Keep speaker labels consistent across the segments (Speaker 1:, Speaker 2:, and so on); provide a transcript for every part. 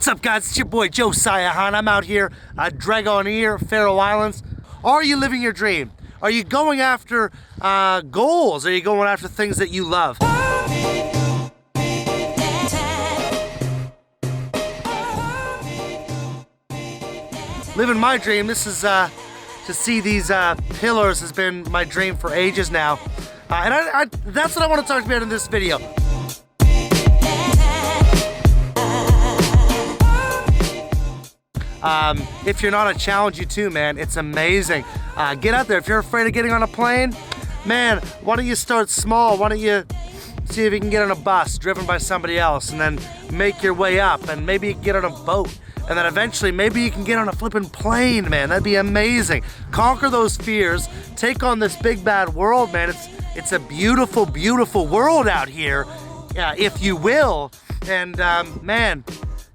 Speaker 1: What's up, guys? It's your boy Josiah Han. I'm out here at Drangarnir Faroe Islands. Are you living your dream? Are you going after goals? Are you going after things that you love? Living my dream. This is to see these pillars has been my dream for ages now, and that's what I want to talk about in this video. If you're not, I challenge you to, man. It's amazing. Get out there. If you're afraid of getting on a plane, man, why don't you start small? Why don't you see if you can get on a bus driven by somebody else and then make your way up, and maybe you can get on a boat, and then eventually maybe you can get on a flipping plane, man. That'd be amazing. Conquer those fears. Take on this big bad world, man. It's a beautiful, beautiful world out here, if you will. And man,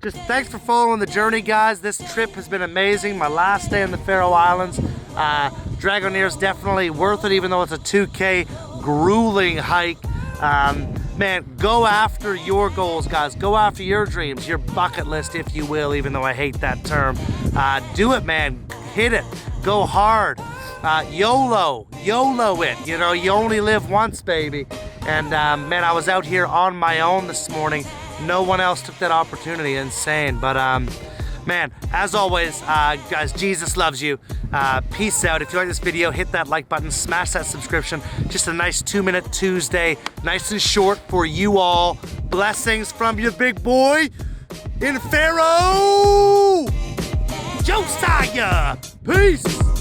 Speaker 1: just thanks for following the journey, guys. This trip has been amazing. My last day in the Faroe Islands. Drangarnir is definitely worth it, even though it's a 2K grueling hike. Man, go after your goals, guys. Go after your dreams, your bucket list, if you will, even though I hate that term. Do it, man. Hit it. Go hard. YOLO it. You know, you only live once, baby. And man, I was out here on my own this morning. No one else took that opportunity. Insane. But man, as always, guys, Jesus loves you. Peace out. If you like this video, hit that like button, smash that subscription. Just a nice 2-minute Tuesday, nice and short for you all. Blessings from your big boy in Faroe, Josiah. Peace.